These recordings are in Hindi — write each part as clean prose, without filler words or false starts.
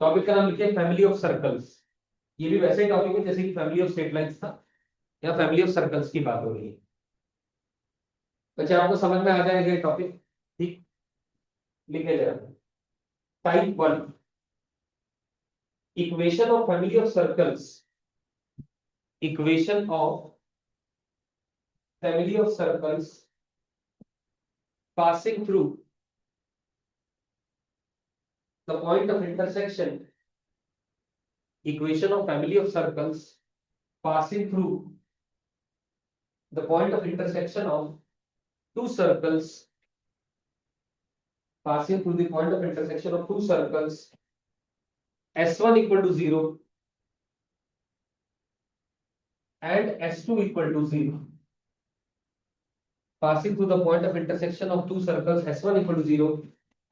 टॉपिक का नाम लिखिए फैमिली ऑफ सर्कल्स। ये भी वैसे ही टॉपिक है जैसे कि फैमिली ऑफ स्ट्रेट लाइंस था, या फैमिली ऑफ सर्कल्स की बात हो रही है। बच्चे आपको समझ में आ जाएगा ये टॉपिक? ठीक, लिखे जरा। Type one, equation of family of circles. Equation of family of circles passing through the point of intersection. Equation of family of circles passing through the point of intersection of two circles. Passing through the point of intersection of two circles, S1 equal to 0 and S2 equal to 0. Passing through the point of intersection of two circles, S1 equal to 0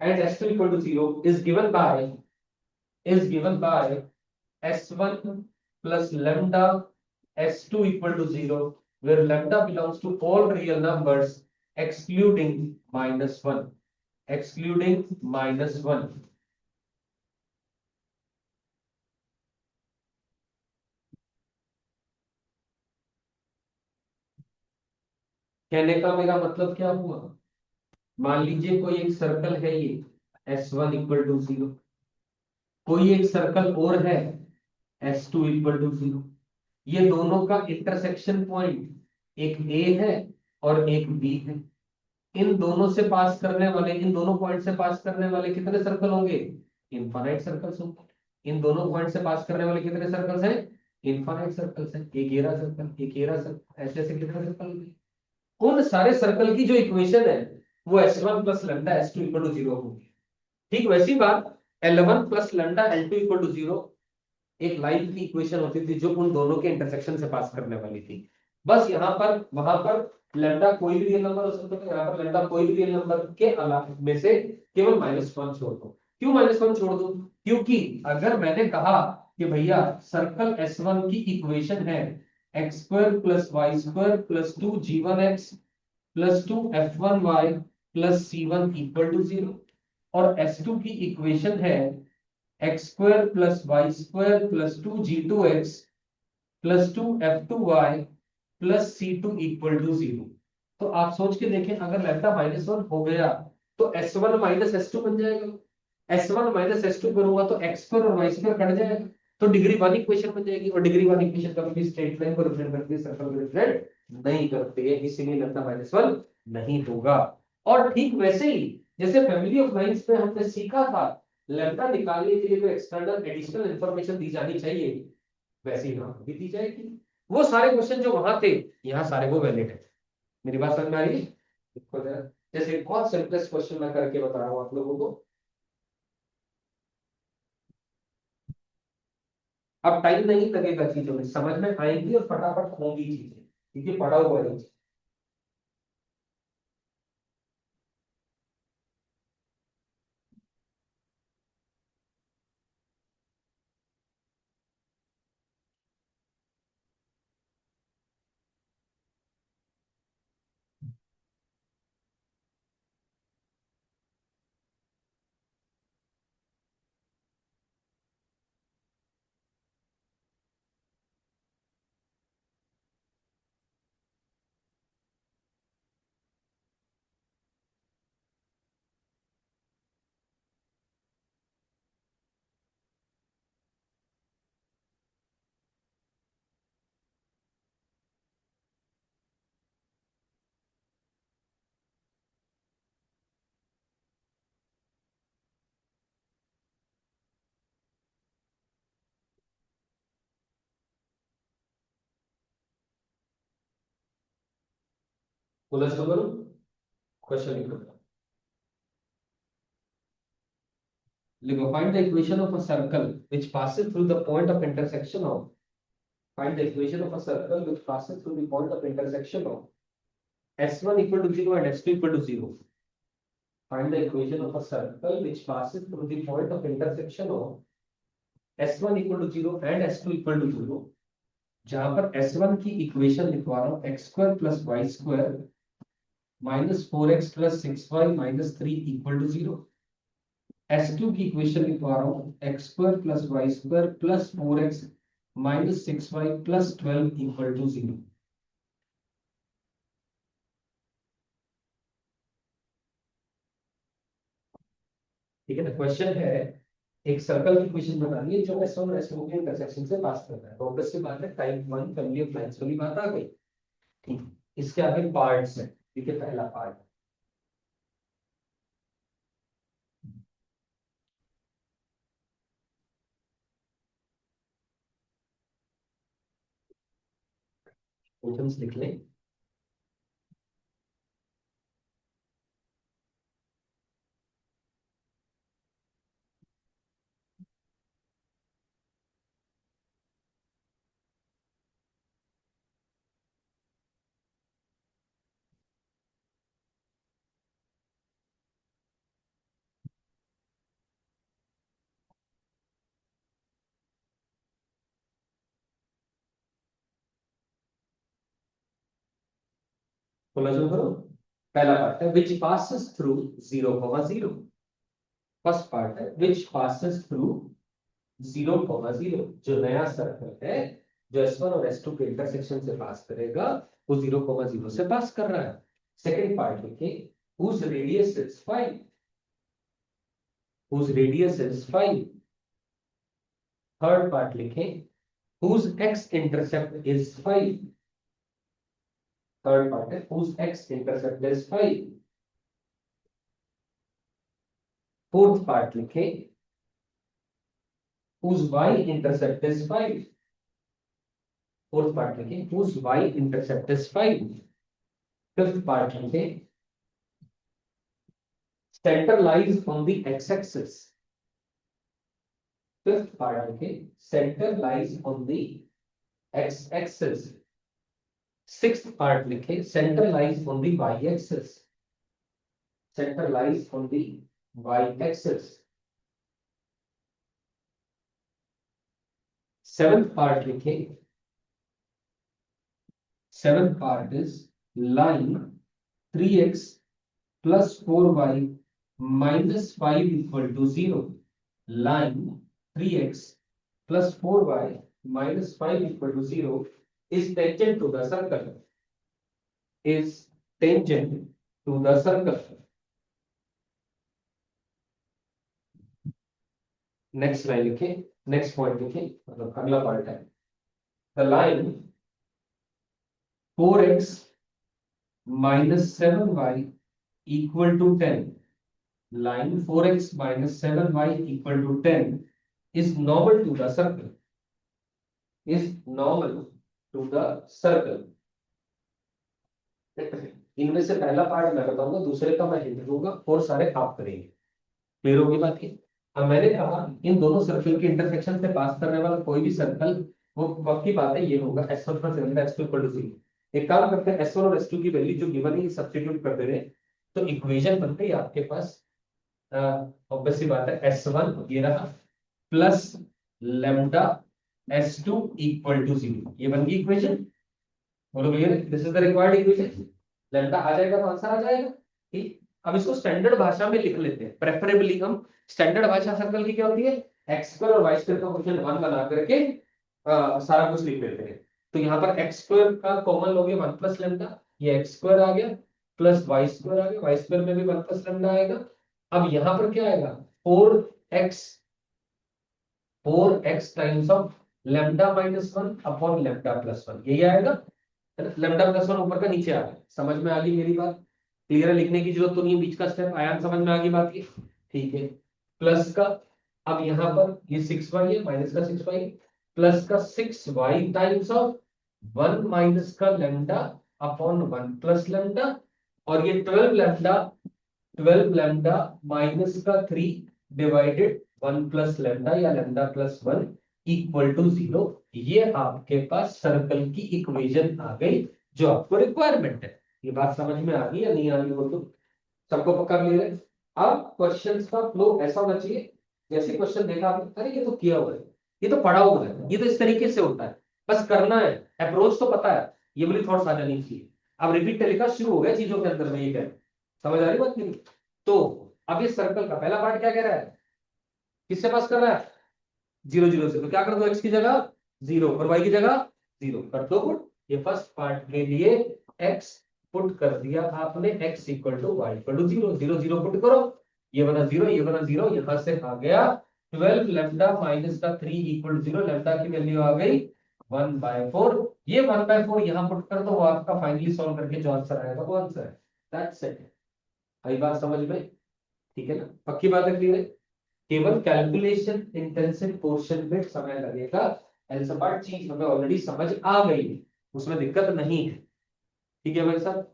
and S2 equal to 0 is given by S1 plus lambda S2 equal to 0, where lambda belongs to all real numbers excluding -1. Excluding -1. कहने का मेरा मतलब क्या हुआ? मान लीजिए कोई एक सर्कल है ये S1 इक्वल टू 0, कोई एक सर्कल और है S2 इक्वल टू 0। ये दोनों का इंटरसेक्शन पॉइंट एक A है और एक B है। इन दोनों से पास करने वाले, इन दोनों पॉइंट से पास करने वाले कितने सर्कल होंगे? इनफाइनाइट सर्कल्स होंगे। इन दोनों पॉइंट से पास करने वाले कितने सर्कल्स हैं? इनफाइनाइट सर्कल्स हैं। एक घेरा सर्कल, एक घेरा सर्कल, ऐसे ऐसे कितने सर्कल होंगे? उन सारे सर्कल की जो इक्वेशन है वो S1 plus lambda S2 equal to 0 होगी। ठीक वैसी बात L1 plus lambda L2 equal to 0 एक लाइन की इक्वेशन होती थी जो उन दोनों के इंटरसेक्शन से पास करने वाली थी। बस यहाँ पर वहां पर लैम्डा कोई भी रियल नंबर हो सकता है, यहाँ पर लैम्डा कोई भी रियल नंबर के अलावा में से केवल -1 छोड़ दो। क्यों -1 छोड़ दो? क्योंकि अगर मैंने कहा कि भैया सर्कल S1 की इक्वेशन है x square plus y square plus 2g1x plus 2f1y plus c1 equal to 0, और S2 की इक्वेशन है x square plus y square plus 2g2x plus 2f2y plus c2 equal to 0। तो आप सोच के देखें, अगर लैम्डा -1 हो गया तो S1 माइनस S2 बन जाएगा। S1 माइनस S2 करूंगा तो एक्स स्क्वायर और वाई स्क्वायर कट जाएगा, तो डिग्री वन इक्वेशन बन जाएगी। और डिग्री वन इक्वेशन कभी स्ट्रेट लाइन को रिप्रेजेंट करती है, सर्कल को रिप्रेजेंट नहीं करती है, इसीलिए लैम्डा -1 नहीं होगा। और ठीक वैसे ही जैसे फैमिली ऑफ लाइंस में हमने सीखा था लैम्डा निकालने के लिए जो एक्सटर्नल एडिशनल इंफॉर्मेशन दी जानी चाहिए, वैसे ही यहाँ भी दी जाएगी। वो सारे क्वेश्चन जो वहां थे यहाँ सारे वो वैलिड है। मेरी बात समझ में आ रही है? देखो जरा, जैसे बहुत सिंपलेस्ट क्वेश्चन मैं करके बता रहा हूँ आप लोगों को। अब टाइम नहीं लगेगा, चीजों में समझ में आएंगी और फटाफट होंगी चीजें, क्योंकि पढ़ा हुआ है। बोला शुरू करूं? क्वेश्चन लिखो, लिखो find the equation of a circle which passes through the point of intersection of, find the equation of a circle which passes through the point of intersection of S1 equal to 0 and S2 equal to 0. Find the equation of a circle which passes through the point of intersection of S1 equal to 0 and S2 equal to 0, जहां पर S1 की इक्वेशन लिखवा रहा हूं x square plus y square minus 4x plus 6y minus 3 equal to 0। S2 की इक्वेशन लिखवा रहा हूँ, x square plus y square plus 4x minus 6y plus 12 equal to 0। ठीक है ना। क्वेश्चन है, एक सर्कल की इक्वेशन बनानी है जो S1 और S2 के इंटरसेक्शन से पास कर रहा है। तो ऑब्वियसली बात है, टाइप 1 फैमिली ऑफ लाइंस वाली बात आ गई। ठीक है, इसके आगे पार्ट्स है। ठीक है, पहला पार्ट क्वेश्चंस लिख लें। कोलाजन करो। पहला पार्ट है विच पासेस थ्रू 0,0। फर्स्ट पार्ट है विच पासेस थ्रू 0,0। जो नया सर्कल है, जो S1 और S2 के इंटरसेक्शन से पास करेगा, वो 0,0 से पास कर रहा है। सेकंड पार्ट लिखे, whose radius is 5, whose radius is 5। Third part लिखे, whose x intercept is 5। Third part है whose x intercept is 5। Fourth part लिखे, whose y intercept is 5। Fourth part लिखे whose y intercept is 5। Fifth part लिखे, center lies on the x-axis। Fifth part लिखे, center lies on the x-axis। Sixth part लिखे, center lies on the y-axis। center lies on the y-axis। Seventh part लिखे, seventh part is line 3x plus 4y minus 5 equal to 0। line 3x plus 4y minus 5 equal to 0 is tangent to the circle, is tangent to the circle। Next line लिखे, नेक्स्ट पॉइंट लिखे, मतलब अगला पार्ट है, the line 4x minus 7y equal to 10। line 4x minus 7y equal to 10 is normal to the circle, is normal to the circle। इनमें से पहला पार्ट मैं बताऊंगा, दूसरे का मैं हिंट दूंगा और सारे आप करेंगे। क्लियर होगी बात की। अब मैंने कहा इन दोनों सर्कल के इंटरसेक्शन से पास करने वाला कोई भी सर्कल, वो वक्त की बात है, ये होगा S1 plus S2 equal to 0। एक काम करते हैं, S1 और S2 की वैल्यू जो गिवन है सब्स्टिट्यूट कर दे रहे हैं, तो इक्वेशन बनते ही आपके पास ऑब्वियसली बात है S1 ये रहा plus lambda S2 equal to 0। ये बन गई इक्वेशन। बोलो भैया, this is the required equation. Lambda आ जाएगा तो आंसर आ जाएगा। ठीक, अब इसको स्टैंडर्ड भाषा में लिख लेते हैं। प्रेफरेबली हम स्टैंडर्ड भाषा सर्कल की क्या होती है, एक्स स्क्वायर और वाई स्क्वायर का फंक्शन 1 बना करके सारा कुछ लिख लेते हैं। तो यहाँ पर एक्स स्क्वायर का कॉमन लोगे 1 प्लस लेम्डा, ये एक्स स्क्वायर आ गया, प्लस वाई स्क्वायर आ गया, वाई स्क्वायर में भी 1 प्लस लेम्डा आएगा। अब यहाँ पर क्या आएगा, 4x, 4x times of lambda minus 1 upon lambda plus 1, यही आएगा। लेम्डा प्लस 1 ऊपर का नीचे आ गया। समझ में आ गई मेरी बात? क्लियर है, लिखने की जरूरत तो नहीं है, बीच का स्टेप आया, समझ में आ गई बात की। ठीक है, प्लस का, अब यहाँ पर ये 6y है, माइनस का 6y, प्लस का 6y टाइम्स ऑफ 1 माइनस का लेम्डा अपॉन 1 प्लस लेम्डा, और ये 12 लेम्डा, 12 लेम्डा माइनस का 3 डिवाइडेड 1 प्लस लेम्डा या लेम्डा प्लस 1 इक्वल टू 0। ये आपके पास सर्कल की इक्वेशन आ गई जो आपको रिक्वायरमेंट है। ये बात समझ में आ गई या नहीं आ रही हो, तो सबको पक्का क्लियर है। अब क्वेश्चंस का फ्लो ऐसा होना चाहिए, जैसे क्वेश्चन देखा आपने, अरे ये तो किया हुआ है, ये तो पढ़ा हुआ है, ये तो इस तरीके से होता है, बस करना है, अप्रोच तो पता है, ये वाली थॉट्स आ जानी चाहिए। अब रिपीट टेलीकास्ट शुरू हो गया चीजों के अंदर में, ये क्या समझ आ रही बात नहीं। तो अब ये सर्कल का पहला पार्ट क्या कह रहा है, किससे पास कर रहा है? 0 0 से। तो क्या कर दो, x की जगह 0 और y की जगह 0 कर दो पुट। ये फर्स्ट पार्ट के लिए x पुट कर दिया आपने, x equal to y equal to 0 0 0 put करो, ये बना 0 ये बना 0, यहां से आ गया 12 लैम्डा माइनस का 3 इक्वल टू 0, लैम्डा की वैल्यू आ गई 1/4। ये 1/4 यहां पुट कर दो, वो आपका फाइनली सॉल्व करके जो आंसर आएगा वो आंसर है। That's it. आई बात समझ में? ठीक है ना, पक्की बात है, क्लियर है? केवल कैलकुलेशन इंटेंसिव पोर्शन में समय लगेगा, ऐसा पार्ट चीज हमें ऑलरेडी समझ आ गई है, उसमें दिक्कत नहीं है। ठीक है भाई साहब,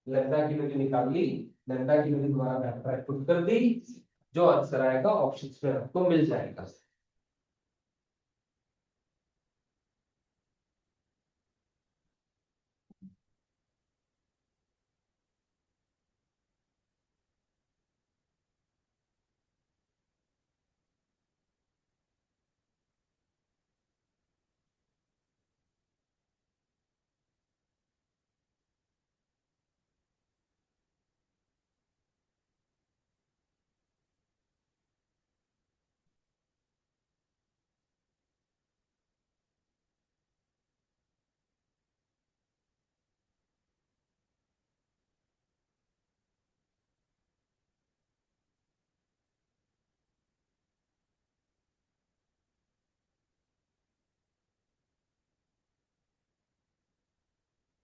लैम्डा की वैल्यू निकाल ली, लैम्डा की वैल्यू दोबारा पुट कर दी, जो आंसर आएगा ऑप्शंस में आपको मिल जाएगा।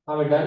हाँ बेटा,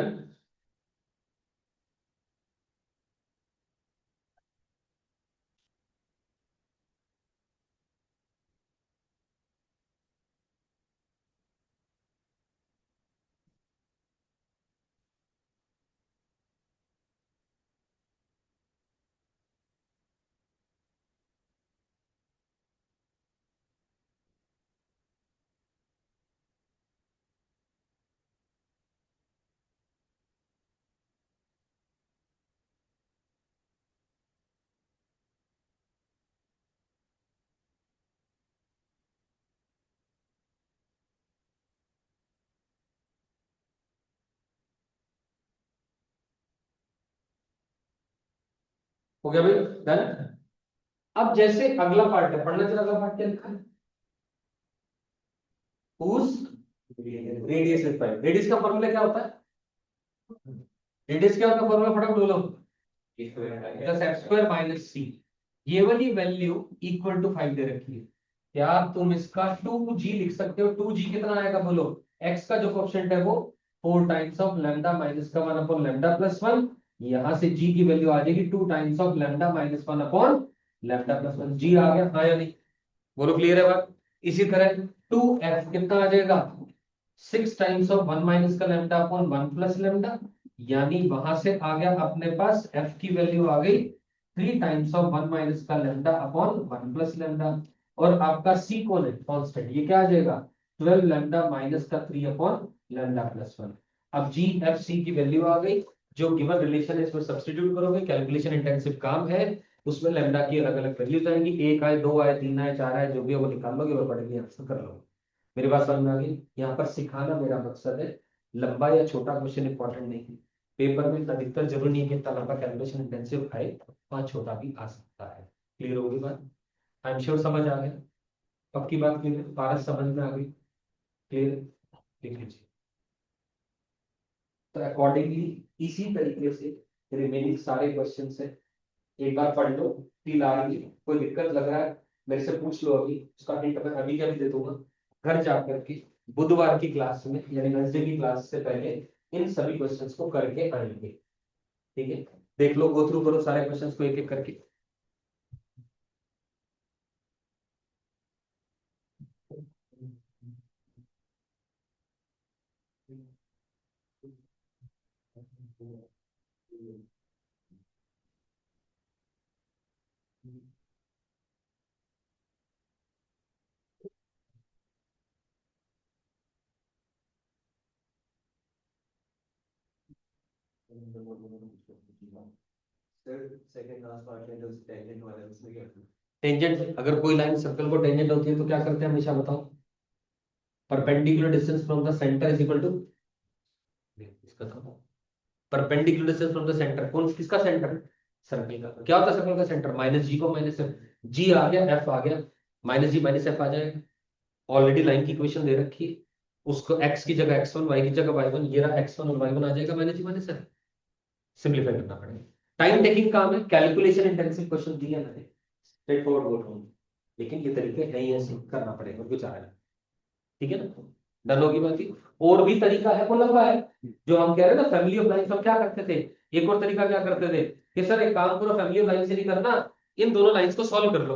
हो गया भाई, डन। अब जैसे अगला पार्ट है, पढ़ना चला, अगला पार्ट क्या लिखा है? उस रेडियस इज 5। रेडियस का फॉर्मूला क्या होता है? रेडियस क्या होता है फॉर्मूला, फटाफट बोलो। प्लस एफ स्क्वायर माइनस सी। ये वाली वैल्यू इक्वल टू 5 दे रखी है। क्या तुम इसका 2g लिख सकते हो? 2g कितना आएगा बोलो? x का जो कोएफिशिएंट है वो 4 टाइम्स ऑफ लैम्डा माइनस का 1 अपॉन लैम्डा प्लस 1। यहां से g की वैल्यू आ जाएगी 2 times of lambda minus 1 upon lambda plus 1। g आ गया, हाँ या नहीं? बोलो, क्लियर है बात? इसी तरह 2f कितना आ जाएगा? 6 टाइम्स ऑफ 1 माइनस का लैम्डा अपॉन 1 प्लस लैम्डा। यानी वहां से आ गया अपने पास f की वैल्यू आ गई 3 टाइम्स ऑफ 1 माइनस का लैम्डा अपॉन 1 प्लस लैम्डा। और आपका c कौन है? कांस्टेंट। ये क्या आ जाएगा? 12 लैम्डा माइनस का 3 अपॉन लैम्डा प्लस 1। अब g f c की वैल्यू आ गई, जो गिवन रिलेशन है इसमें सब्स्टिट्यूट करोगे, कैलकुलेशन इंटेंसिव काम है, उसमें लैम्डा की अलग अलग वैल्यूज आएंगी, 1 आए, 2 आए, 3 आए, 4 आए, जो भी है वो निकाल लोगे और पढ़ के आंसर कर लोगे। मेरी बात समझ में आ गई? यहाँ पर सिखाना मेरा मकसद है, लंबा या छोटा क्वेश्चन इंपॉर्टेंट नहीं है। पेपर में अधिकतर जरूरी नहीं है कि इतना लंबा कैलकुलेशन इंटेंसिव आए, वहां छोटा भी आ सकता है। क्लियर होगी बात? आई एम श्योर समझ आ गया। पक्की बात क्लियर है? पारस समझ में आ गई? क्लियर? लिख लीजिए। तो अकॉर्डिंगली इसी तरीके से रिमेनिंग सारे क्वेश्चन है, एक बार पढ़ लो, फील आ रही है, कोई दिक्कत लग रहा है मेरे से पूछ लो, अभी उसका हिंट मैं अभी क्या भी दे दूंगा। घर जाकर के बुधवार की क्लास में यानी वेडनेसडे की क्लास से पहले इन सभी क्वेश्चंस को करके आएंगे। ठीक है, देख लो, गो थ्रू करो सारे क्वेश्चंस को एक एक करके। टेंजेंट, अगर कोई लाइन सर्कल को टेंजेंट होती है तो क्या करते हैं हमेशा, बताओ? Perpendicular distance from the centre is equal to, इसका था perpendicular distance from the centre, कौन किसका सेंटर? सर्कल का क्या होता है, सर्कल का सेंटर माइनस जी को माइनस जी आ गया, एफ आ गया, माइनस जी माइनस एफ आ जाएगा। ऑलरेडी लाइन की इक्वेशन दे रखी है, उसको एक्स की जगह x1, y की जगह y1, ये रहा x1 और y1 आ जाएगा माइनस जी माइनस एफ। सिंप्लीफाई करना पड़ेगा, टाइम टेकिंग काम है, कैलकुलेशन इंटेंसिव क्वेश्चन दिया मैंने, स्ट्रेट फॉरवर्ड बोल रहा हूँ, लेकिन ये तरीके है ही ऐसे करना पड़ेगा कुछ आया। ठीक है ना, डन होगी बाकी। और भी तरीका है, वो लंबा है, जो हम कह रहे हैं ना फैमिली ऑफ लाइन्स, हम क्या करते थे, एक और तरीका क्या करते थे कि सर एक काम करो, फैमिली ऑफ लाइन से नहीं करना, इन दोनों लाइंस को सॉल्व कर लो,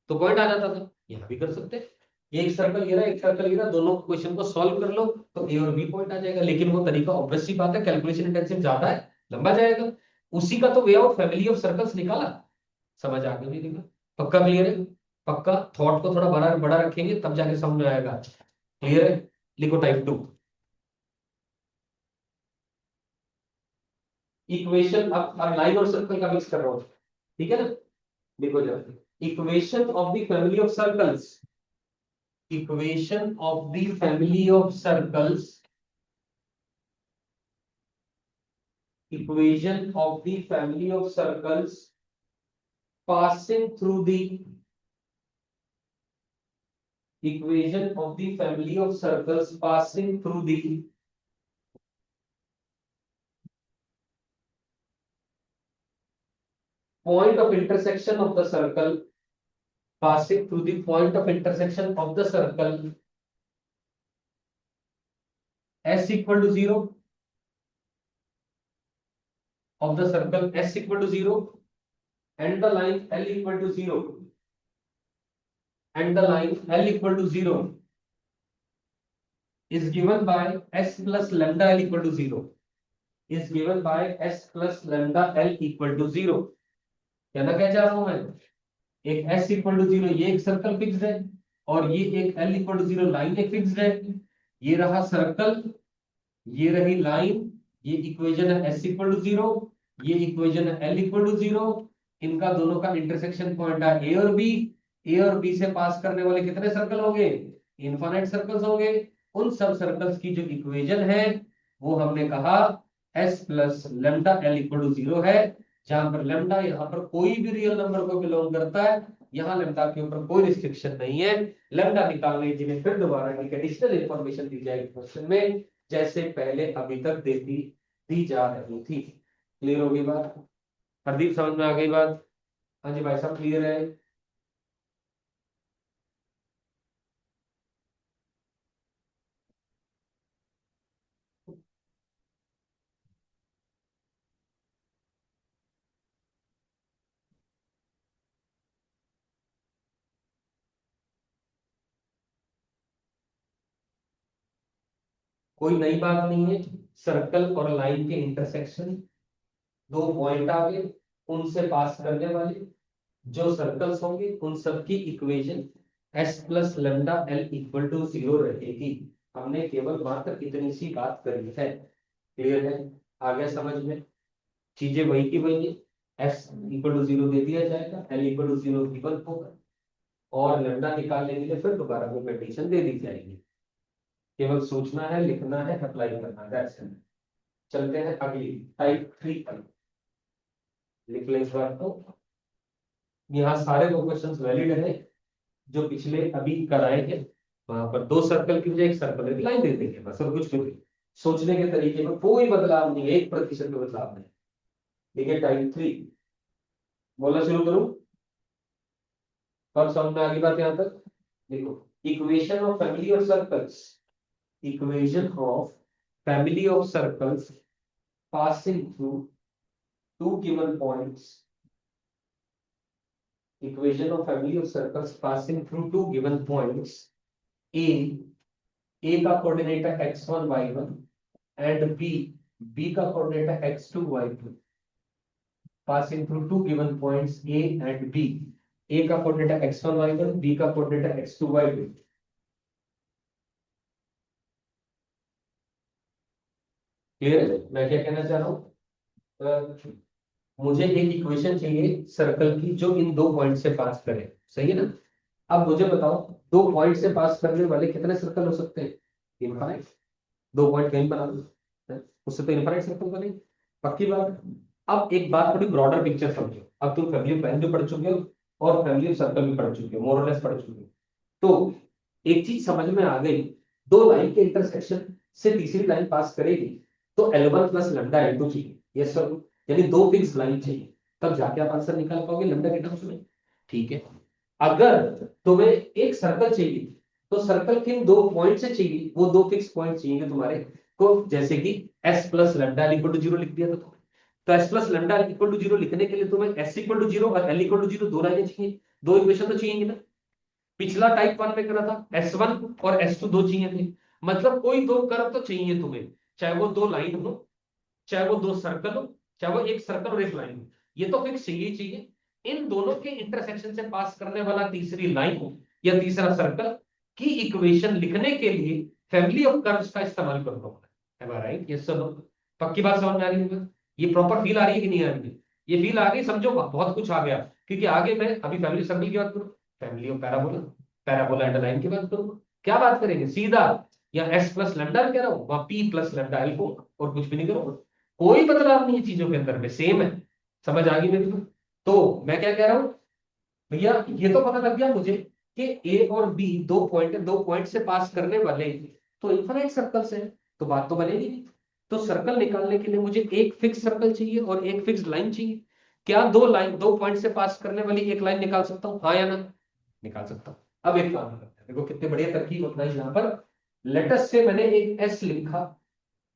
तो पॉइंट आ जाता था। यहाँ भी कर सकते हैं, एक सर्कल गिरा एक सर्कल गिरा, दोनों क्वेश्चन को सॉल्व कर लो तो ए और बी पॉइंट आ जाएगा। लेकिन वो तरीका ऑब्वियस सी बात है कैलकुलेशन इंटेंसिव ज्यादा है, लंबा जाएगा। उसी का तो way out family of circles निकाला, समझ आ गया नहीं निकला? पक्का क्लियर है? पक्का थॉट को थोड़ा बड़ा बड़ा रखेंगे तब जाके समझ में आएगा। क्लियर है? लिखो टाइप 2 इक्वेशन। अब लाइन और सर्कल का मिक्स कर रहा हूं, ठीक है ना? देखो जरा, equation of the family of circles, equation of the family of circles, equation of the family of circles passing through the equation of the family of circles passing through the point of intersection of the circle, passing through the point of intersection of the circle s equal to 0 of the circle s equal to 0 and the line l equal to 0 and the line l equal to 0 is given by s plus lambda l equal to 0 is given by s plus lambda l equal to 0। कहना क्या चाह रहा हूं मैं, एक s इक्वल टू 0 ये एक सर्कल फिक्स्ड है, और ये एक l इक्वल टू 0 लाइन एक फिक्स्ड है। ये रहा सर्कल, ये रही लाइन, ये इक्वेशन है s इक्वल टू 0, ये इक्वेशन है l इक्वल टू 0। इनका दोनों का इंटरसेक्शन पॉइंट है a और b, a और b से पास करने वाले कितने सर्कल होंगे, इनफाइनाइट सर्कल्स होंगे। उन सब सर्कल्स की जो इक्वेशन है वो हमने कहा s plus lambda l equal to 0 है, जहां पर लेमडा यहाँ पर कोई भी रियल नंबर को बिलोंग करता है। यहाँ लेमडा के ऊपर कोई रिस्ट्रिक्शन नहीं है। लेमडा निकालने के लिए फिर दोबारा एक एडिशनल इंफॉर्मेशन दी जाएगी क्वेश्चन में, जैसे पहले अभी तक दी जा रही थी। क्लियर होगी बात? हरदीप समझ में आ गई बात? हाँ जी भाई साहब क्लियर है? कोई नई बात नहीं है, सर्कल और लाइन के इंटरसेक्शन, दो पॉइंट आ गए, उनसे पास करने वाले जो सर्कल्स होंगे उन सबकी equation s plus lambda l equal to 0 रहेगी। हमने केवल मात्र इतनी सी बात करी है। क्लियर है? आ गया समझ में? चीजें वही की वही है, s इक्वल टू 0 दे दिया जाएगा, l इक्वल टू 0 गिवन होगा, और लेमडा निकालने के लिए फिर दोबारा में कंडीशन दे दी जाएगी। केवल सोचना है, लिखना है, अप्लाई करना है, that's it। चलते हैं अगली टाइप 3 पर। लिख लें इस बार तो, यहाँ सारे दो क्वेश्चंस वैलिड है जो पिछले अभी कराए हैं। वहां पर दो सर्कल की बजाय एक सर्कल की लाइन दे देंगे बस, और कुछ भी नहीं। सोचने के तरीके में कोई बदलाव नहीं है, 1% का बदलाव नहीं। देखिए टाइप 3 बोलना शुरू करूं, और समझ में आ गई बात यहां तक? देखो, equation of family of circles, equation of family of circles passing through two given points, equation of family of circles passing through two given points a, a का कोऑर्डिनेट है x1 y1 and b, b का कोऑर्डिनेट है x2 y2, passing through two given points a and b, a का कोऑर्डिनेट है x1 y1, b का कोऑर्डिनेट है x2 y2। क्लियर है मैं क्या कहना चाह रहा हूँ? मुझे एक इक्वेशन चाहिए सर्कल की जो इन दो पॉइंट से पास करे, सही है ना? अब मुझे बताओ, दो पॉइंट से पास करने वाले कितने सर्कल हो सकते हैं? इनफाइनाइट। दो पॉइंट कहीं बना दो, उससे तो इनफाइनाइट सर्कल बने, पक्की बात। अब एक बात, थोड़ी ब्रॉडर पिक्चर समझो। अब तुम फैमिली प्लान भी पढ़ चुके हो और फैमिली सर्कल भी पढ़ चुके हो, मोर और लेस पढ़ चुके हो। तो एक चीज समझ में आ गई, दो लाइन के इंटरसेक्शन से तीसरी लाइन पास करेगी तो L1 प्लस लैम्डा L2 चाहिए, ये सर, यानी दो फिक्स लाइन चाहिए, तब जाके आप आंसर निकाल पाओगे लैम्डा के टर्म्स में। ठीक है, अगर तुम्हें एक सर्कल चाहिए तो सर्कल किन दो पॉइंट से चाहिए, वो दो फिक्स पॉइंट चाहिए तुम्हारे को, जैसे कि s plus lambda equal to zero लिख दिया था तुमने, तो s plus lambda equal to zero लिखने के लिए तुम्हें s इक्वल टू जीरो और l इक्वल टू जीरो दो लाइनें चाहिए, दो इक्वेशन तो चाहिए ना। पिछला टाइप वन में करा था S1 और S2 दो चाहिए थे, मतलब कोई दो कर्व तो चाहिए तुम्हें, चाहे वो दो लाइन हो, चाहे वो दो सर्कल हो, चाहे वो एक सर्कल और एक लाइन हो, ये तो फिक्स चाहिए ही चाहिए। इन दोनों के इंटरसेक्शन से पास करने वाला तीसरी लाइन हो या तीसरा सर्कल की इक्वेशन लिखने के लिए फैमिली ऑफ कर्व्स का इस्तेमाल करना होगा। है राइट? ये सब पक्की बात समझ में आ रही है? ये प्रॉपर फील आ रही है कि नहीं आ रही है? ये फील आ गई, समझो बहुत कुछ आ गया, क्योंकि आगे मैं अभी फैमिली सर्कल की बात करूं, family of parabola, parabola and line की बात करूंगा, क्या बात करेंगे सीधा, या एस प्लस लेमडा कह रहा हूं, वहां पी प्लस लेमडा एल को, और कुछ भी नहीं करूंगा, कोई बदलाव नहीं है चीजों के अंदर में, सेम है। समझ आ गई मेरी बात? तो मैं क्या कह रहा हूं भैया, ये तो पता लग गया मुझे कि ए और बी दो पॉइंट से पास करने वाले तो इन्फिनिट सर्कल्स हैं, तो बात तो बनेगी नहीं। तो सर्कल निकालने के लिए मुझे एक फिक्स सर्कल चाहिए और एक फिक्स लाइन चाहिए। क्या दो पॉइंट से पास करने वाली एक लाइन निकाल सकता हूँ, हाँ या ना? निकाल सकता हूँ। अब एक काम करते हैं, देखो कितने बढ़िया तरकीब अपनाई यहाँ पर। लेटस से मैंने एक एस लिखा,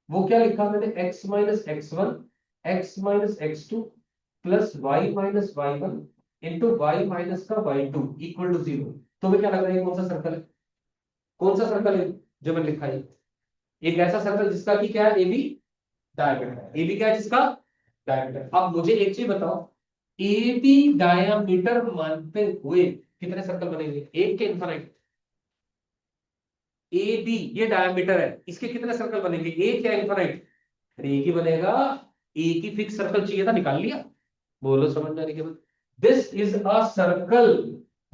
वो क्या लिखा मैंने, x minus x one, x minus x two plus y minus y one into y minus का y two equal to zero. तुम्हें क्या लग रहा है कौन सा सर्कल है? कौन सा सर्कल है जो मैंने लिखा है? एक ऐसा सर्कल जिसका की क्या है, ए बी डायमीटर है, ए बी क्या है जिसका डायमीटर। अब मुझे एक चीज बताओ, ए बी डायमीटर मानते हुए कितने सर्कल बनेंगे, एक के इन्फिनिट? ए बी ये डायमीटर है, इसके कितने सर्कल बनेंगे, एक या इन्फिनिट? अरे एक ही बनेगा, एक ही फिक्स सर्कल चाहिए था, निकाल लिया। बोलो समझ में आने के बाद, this is a circle,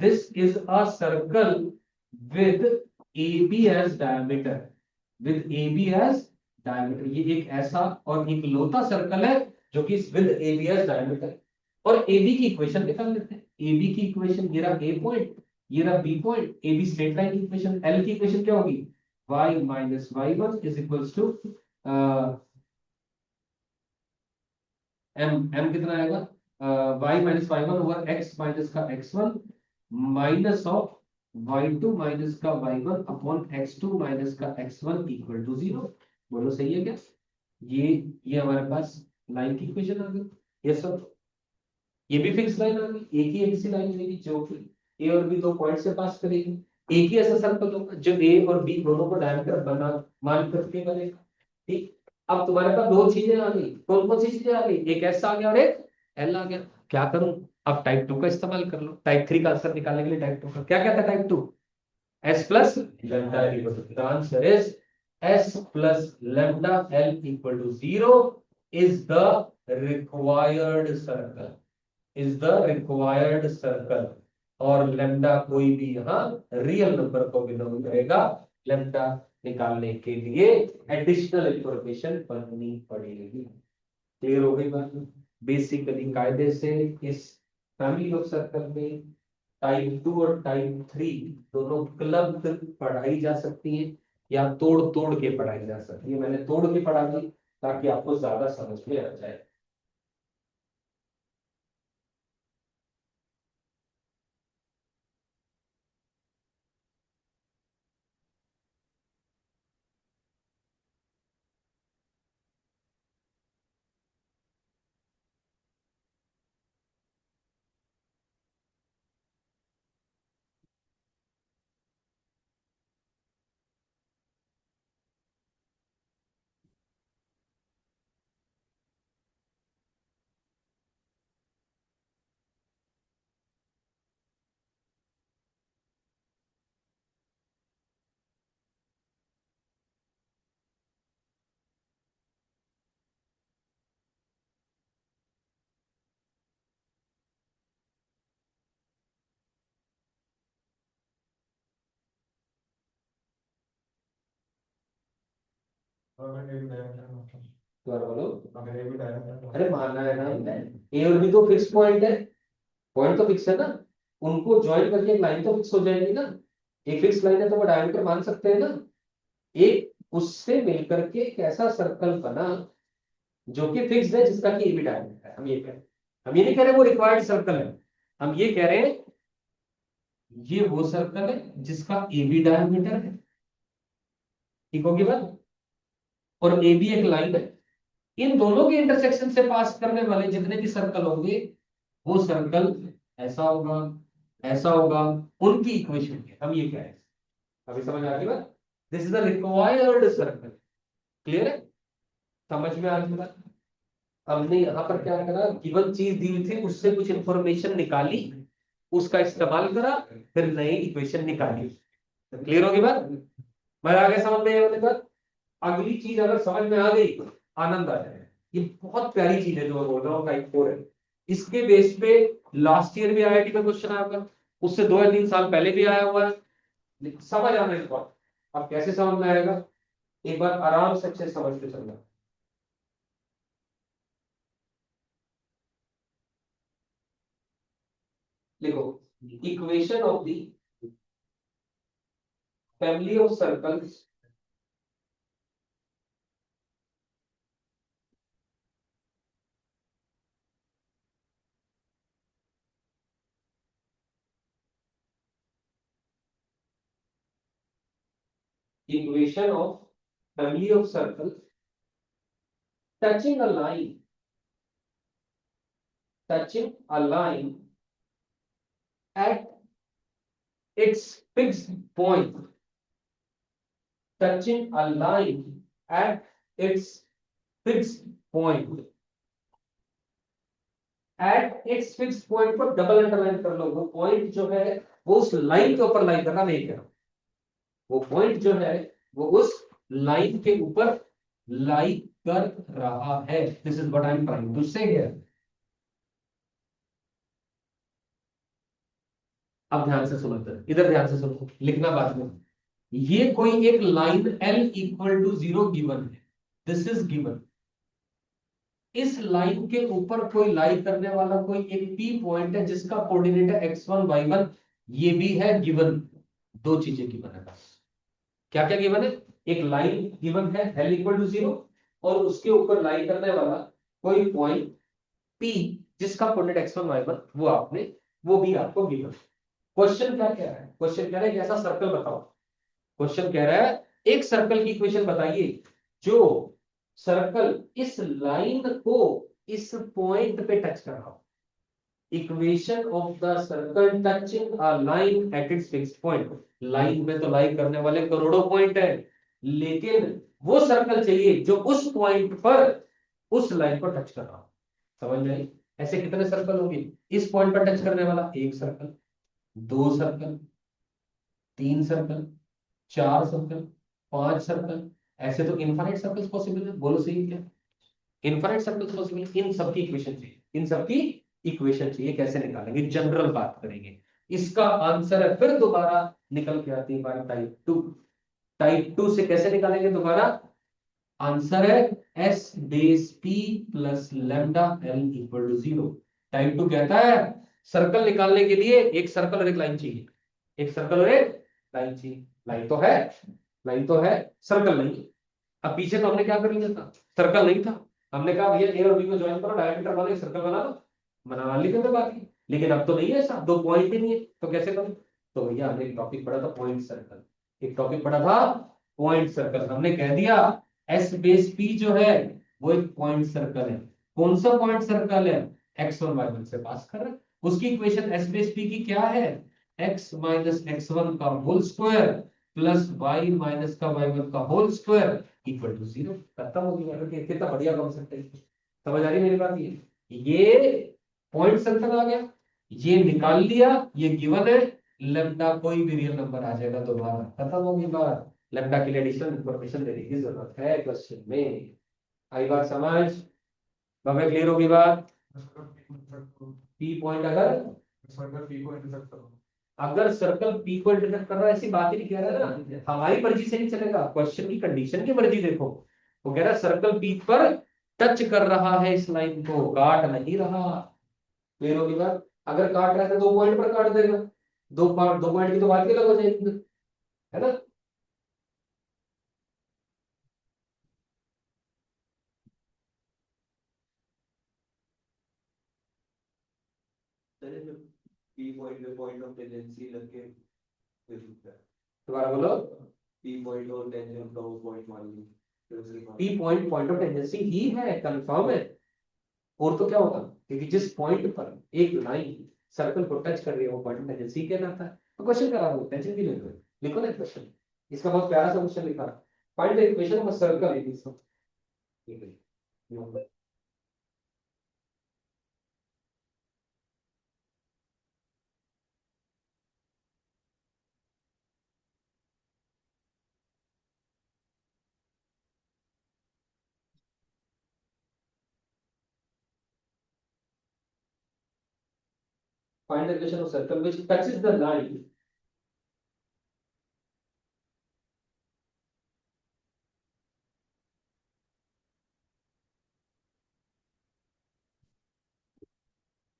this is a circle with A B as diameter, with A B as diameter, ये एक ऐसा और एक लोता सर्कल है जो कि with A B as diameter. और ए बी की इक्वेशन निकाल लेते हैं, ए बी की इक्वेशन, ये रहा ए पॉइंट, ये रहा B point, A B straight line की इक्वेशन, एल की इक्वेशन क्या होगी, y minus y one is equals to m कितना आएगा, y minus y one over x minus का x one minus of y two minus का y one upon x two minus का x one equal to zero. बोलो सही है क्या? ये ये हमारे पास लाइन की इक्वेशन आ गई, ये सब, ये भी फिक्स लाइन आ गई, एक ही ऐसी लाइन रहेगी जो कि ए और बी दो पॉइंट से पास करेगी। एक ही ऐसा सर्कल होगा जो ए और बी दोनों को डायमीटर बना मान करके बनेगा। ठीक, अब तुम्हारे पास दो चीजें आ गई, कौन कौन सी चीजें आ गई, एक एस आ गया और एक एल आ गया। क्या करूं, अब टाइप टू का इस्तेमाल कर लो, टाइप थ्री का आंसर निकालने के लिए टाइप टू का क्या कहता है, type two S plus lambda L equal to, the answer is S plus lambda L equal to zero is the required circle, is the required circle. और लेमडा कोई भी यहाँ रियल नंबर को बिलोंग करेगा, लेमडा निकालने के लिए एडिशनल इंफॉर्मेशन पढ़नी पड़ेगी। क्लियर हो गई बात? बेसिकली कायदे से इस फैमिली ऑफ सर्कल में टाइप टू और टाइप थ्री दोनों क्लब पढ़ाई जा सकती है या तोड़ तोड़ के पढ़ाई जा सकती है। मैंने तोड़ के पढ़ा दी ताकि आपको ज्यादा समझ में आ जाए। दोबारा बोलो। अरे मानना है ना, ए और बी तो फिक्स पॉइंट है, पॉइंट तो फिक्स है ना, उनको ज्वाइन करके एक लाइन तो फिक्स हो जाएगी ना। एक फिक्स लाइन है तो वो डायमीटर मान सकते हैं ना। एक उससे मिलकर के एक ऐसा सर्कल बना जो कि फिक्स है, जिसका कि ए बी डायमीटर है। हम ये कह रहे हैं, हम ये नहीं कह रहे वो रिक्वायर्ड सर्कल है, हम ये कह रहे हैं ये वो सर्कल है जिसका ए बी डायमीटर है। ठीक होगी बात। और ए बी एक लाइन है, इन दोनों के इंटरसेक्शन से पास करने वाले जितने भी सर्कल होंगे वो सर्कल ऐसा होगा, ऐसा होगा, उनकी इक्वेशन है। हम ये कह रहे हैं, अभी समझ आ गई बात। This is the required circle. Clear है, समझ में आ गई बात। हमने यहाँ पर क्या करा, गिवन चीज दी हुई थी उससे कुछ इंफॉर्मेशन निकाली, उसका इस्तेमाल करा, फिर नई इक्वेशन निकाली। क्लियर होगी बात, मैं आगे समझ में ये वाली बात। अगली चीज अगर समझ में आ गई आनंद आ जाए। ये बहुत प्यारी चीज है जो मैं बोल रहा हूँ, टाइप 4 है। इसके बेस पे लास्ट ईयर भी आईआईटी में क्वेश्चन आया होगा, उससे 2 या 3 साल पहले भी आया हुआ है। समझ आना इस बात। अब कैसे समझ में आएगा, एक बार आराम से अच्छे समझ के चलना। देखो, equation of the family of circles, equation of family of circles touching a line, touching a line at its fixed point, touching a line at its fixed point, at its fixed point पर डबल अंडरलाइन कर लो। वो पॉइंट जो है वो उस लाइन के ऊपर लाइन करना नहीं है, वो पॉइंट जो है वो उस लाइन के ऊपर लाई कर रहा है। This is what I am trying to say here. अब ध्यान से सुनो, इधर ध्यान से सुनो, लिखना बाद में। ये कोई एक line L equal to 0 given है, दिस इज गिवन। इस लाइन के ऊपर कोई लाई करने वाला कोई एक P पॉइंट है जिसका कोऑर्डिनेट है x1 y1, ये भी है गिवन। दो चीजें गिवन है बस। क्या क्या गिवन है, एक लाइन गिवन है L इक्वल टू 0 और उसके ऊपर लाई करने वाला कोई पॉइंट P जिसका कोऑर्डिनेट x1 y1, वो आपने, वो भी आपको गिवन। क्वेश्चन क्या कह रहा है, क्वेश्चन कह रहा है कि ऐसा सर्कल बताओ। क्वेश्चन कह रहा है एक सर्कल की इक्वेशन बताइए जो सर्कल इस लाइन को इस पॉइंट पे टच कर रहा हो। Equation of the circle touching a line at its fixed point. Line में तो लाइन करने वाले करोड़ों पॉइंट है, लेकिन वो सर्कल चाहिए जो उस पॉइंट पर उस लाइन को टच कर रहा हो। समझ में आई। ऐसे कितने सर्कल होंगे, इस पॉइंट पर टच करने वाला एक सर्कल, दो सर्कल, तीन सर्कल, चार सर्कल, पांच सर्कल, ऐसे तो इनफाइनाइट सर्कल्स पॉसिबल है। बोलो सही क्या, इनफाइनाइट सर्कल्स पॉसिबल। इन सबकी इक्वेशन चाहिए, इन सबकी इक्वेशन चाहिए। कैसे निकालेंगे, जनरल बात करेंगे। इसका आंसर है फिर दोबारा निकल के आती है टाइप 2। टाइप 2 से कैसे निकालेंगे दोबारा, आंसर है S base P plus lambda L equal to 0। Type 2 कहता है सर्कल निकालने के लिए एक सर्कल और एक लाइन चाहिए, एक सर्कल और एक लाइन चाहिए। लाइन तो है, लाइन तो है, सर्कल नहीं। अब पीछे तो हमने क्या कर लिया था, सर्कल नहीं था, हमने कहा भैया ए और बी को ज्वाइन करो, डायमीटर वाले सर्कल बना लो, बना ली हमने बात की। लेकिन अब तो नहीं है ऐसा, दो पॉइंट ही नहीं है, तो कैसे करूं। तो भैया हमने एक टॉपिक पढ़ा था पॉइंट सर्कल, एक टॉपिक पढ़ा था पॉइंट सर्कल। हमने कह दिया एस बेस पी जो है वो एक पॉइंट सर्कल है। कौन सा पॉइंट सर्कल है, x1 y1 से पास कर रहा है। उसकी इक्वेशन एस बेस पी की क्या है, x माइनस x1 का whole square plus y minus का y1 का होल स्क्वायर इक्वल टू 0। खत्म हो गया। कितना बढ़िया कॉन्सेप्ट है, समझ आ रही मेरी बात। ये पॉइंट सर्कल आ गया, ये निकाल लिया, ये गिवन है। लेम्डा कोई भी रियल नंबर आ जाएगा दोबारा, खत्म होगी बात। लेम्डा के लिए एडिशनल इंफॉर्मेशन देने की जरूरत है क्वेश्चन में। आई बात समझ, हमें क्लियर होगी बात। पी पॉइंट अगर सर्कल पी को इंटरसेक्ट करो, अगर सर्कल पी को इंटरसेक्ट कर रहा है, ऐसी बात ही नहीं कह रहा है ना, हमारी मर्जी से नहीं चलेगा, क्वेश्चन की कंडीशन की मर्जी देखो। वो कह रहा है सर्कल पी पर टच कर रहा है इस लाइन को, काट नहीं रहा। क्लियर होगी बात? अगर काट रहा है तो 2 पॉइंट पर काट देगा, 2 पॉइंट की तो बात ही अलग हो जाएगी, है ना। पी पॉइंट पे पॉइंट ऑफ टेंजेंसी लग के दोबारा बोलो। पी पॉइंट और टेंजेंट का वो पॉइंट मान लीजिए, P point point of tangency ही है, कंफर्म है। और तो क्या होगा, क्योंकि जिस पॉइंट पर एक लाइन सर्कल को टच कर रही है वो पॉइंट ऑफ टेंजेंसी कहलाता है। तो क्वेश्चन करा रहा हूँ, टेंशन भी ले लो, लिखो ना क्वेश्चन। इसका बहुत प्यारा सा क्वेश्चन लिखा, find the equation of a circle. Find the equation of circle which touches the line.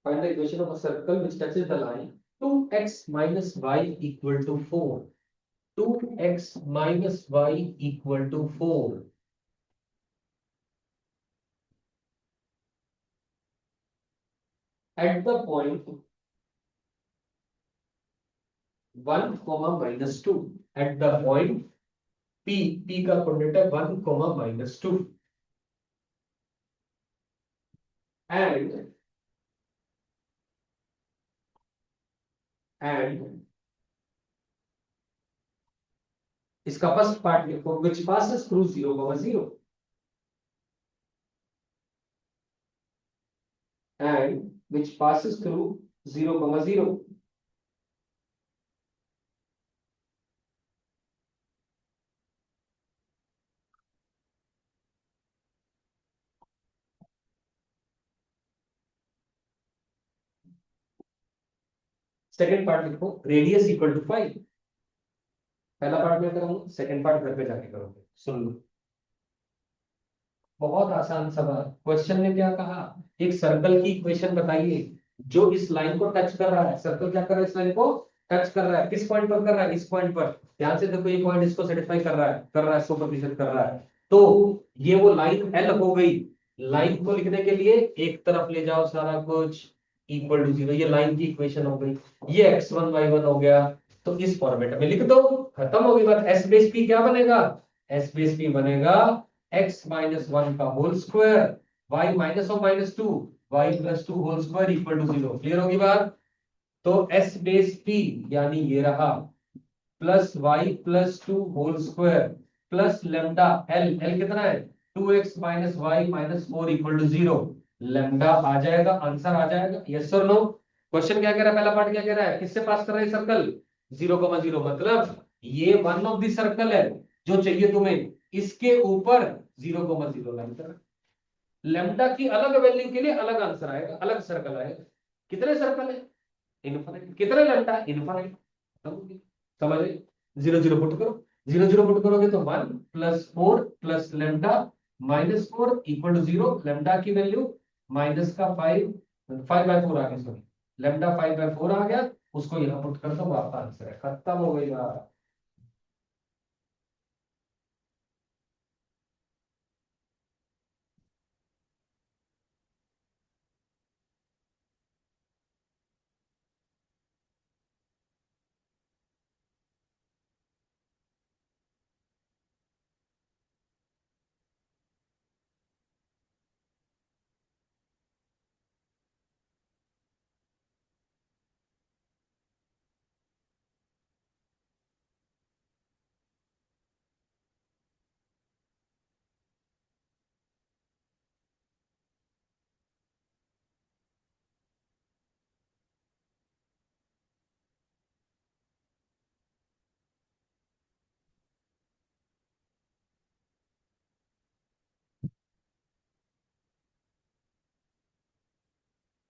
Find the equation of a circle which touches the line 2x minus y equal to 4. 2x minus y equal to 4. At the point 1, minus 2. At the point P का कोऑर्डिनेट है 1, minus 2. And इसका फर्स्ट पार्ट लिखो which passes through 0, 0. And which passes through 0, 0. Second part लिखो रेडियस इक्वल टू 5। पहला पार्ट मैं करूंगा, सेकंड पार्ट घर पे जाके करोगे, सुन लो। बहुत आसान सवाल। क्वेश्चन ने क्या कहा, एक सर्कल की इक्वेशन बताइए जो इस लाइन को टच कर रहा है। सर्कल क्या कर रहा है, इस लाइन को टच कर रहा है। किस पॉइंट पर कर रहा है, इस पॉइंट पर। ध्यान से देखो, ये पॉइंट इसको सेटिस्फाई कर रहा है 100% कर रहा है। तो ये वो लाइन एल हो गई। लाइन को लिखने के लिए एक तरफ ले जाओ सारा कुछ, इक्वल टू 0, ये लाइन की इक्वेशन हो गई। ये x1 y1 हो गया। तो इस फॉर्मेट में लिख दो, खत्म हो गई बात। एस बेस पी क्या बनेगा, एस बेस पी बनेगा x माइनस 1 का whole square, y minus of minus 2, y plus 2 whole square equal to 0। Clear होगी बात? तो s बेस p यानी ये रहा, plus y plus 2 whole square plus lambda l, l कितना है 2x minus y minus 4 equal to 0। Lambda आ जाएगा, आंसर आ जाएगा, यस और नो। क्वेश्चन क्या कह रहा है, पहला पार्ट क्या कह रहा है, किससे पास कर रहा है सर्कल 0, 0, मतलब ये वन ऑफ द सर्कल है जो चाहिए तुम्हें, इसके ऊपर 0, 0 लाइन कर। लेमडा की अलग वैल्यू के लिए अलग आंसर आएगा, अलग सर्कल आएगा। कितने सर्कल है, इनफाइनाइट। कितने लेमडा, इनफाइनाइट। समझ, 0, 0 पुट करो। 0, 0 पुट करोगे तो 1 plus 4 plus lambda minus 4 equal to 0। Lambda की वैल्यू माइनस का 5, 5/4 आ गया, सॉरी, लेमडा 5/4 आ गया। उसको यहाँ पुट कर दो, वो आपका आंसर है, खत्म हो गई बात।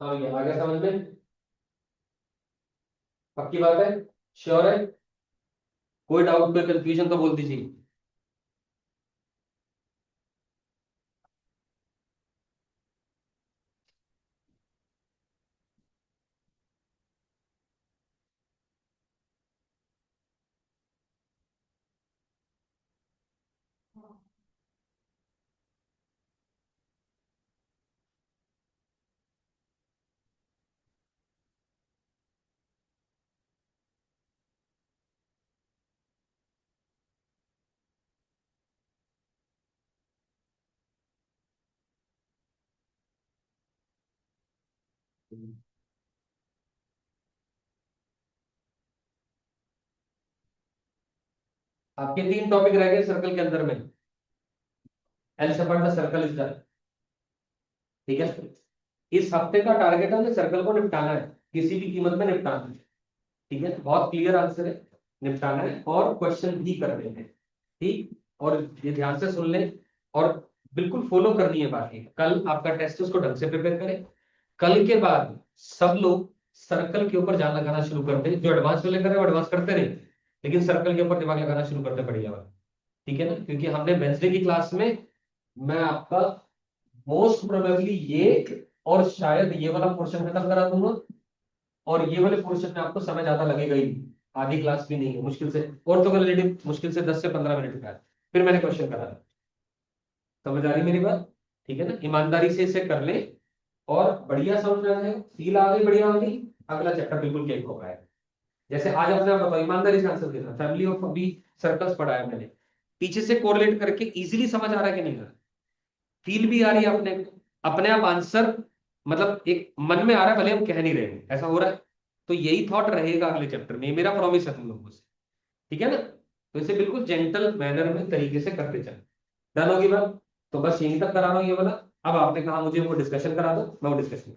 हाँ, ये आ गया समझ में, पक्की बात है, श्योर है। कोई डाउट कोई कंफ्यूजन तो बोल दीजिए। आपके 3 टॉपिक रह गए सर्कल के अंदर में। L separate the circle is done. ठीक है, इस हफ्ते का टारगेट है सर्कल को निपटाना है, किसी भी कीमत में निपटाना है। ठीक है, बहुत क्लियर आंसर है, निपटाना है और क्वेश्चन भी करने हैं। ठीक, और ये ध्यान से सुन लें और बिल्कुल फॉलो करनी है बातें। कल आपका टेस्ट है, उसको ढंग से प्रिपेयर करें। कल के बाद सब लोग सर्कल के ऊपर जान लगाना शुरू करते हैं। जो एडवांस वाले कर रहे हैं एडवांस करते रहे, लेकिन सर्कल के ऊपर दिमाग लगाना शुरू करते बढ़िया वाला। ठीक है ना, क्योंकि हमने वेंसडे की क्लास में मैं आपका मोस्ट प्रोबेबली ये और शायद ये वाला पोर्शन खत्म करा दूंगा, और ये वाले पोर्शन में आपको समय ज्यादा लगेगा ही नहीं। आधी क्लास भी नहीं है, मुश्किल से और तो रिलेटिव मुश्किल से 10 से 15 मिनट का है, फिर मैंने क्वेश्चन करा। समझ आ रही मेरी बात? ठीक है ना, ईमानदारी से इसे कर ले और बढ़िया समझ में आ जाए, फील आ गई बढ़िया वाली, अगला चैप्टर बिल्कुल क्लिक हो पाएगा। जैसे आज अपने आप बताओ, ईमानदारी से आंसर देना। फैमिली ऑफ अभी सर्कल्स पढ़ाया मैंने, पीछे से कोरिलेट करके इजीली समझ आ रहा है कि नहीं आ रहा? फील भी आ रही है अपने आप आंसर, मतलब एक मन में आ रहा है, भले हम कह नहीं रहे हैं, ऐसा हो रहा है। तो यही थॉट रहेगा अगले चैप्टर में, ये मेरा प्रॉमिस है तुम लोगों से। ठीक है ना, तो इसे बिल्कुल जेंटल मैनर में तरीके से करते चल। डन होगी बात? तो बस यहीं तक करा रहा हूं ये वाला। अब आपने कहा मुझे वो डिस्कशन करा दो, मैं वो डिस्कशन।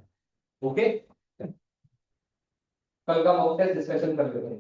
ओके, कल का मॉक टेस्ट डिस्कशन कर लेते हैं।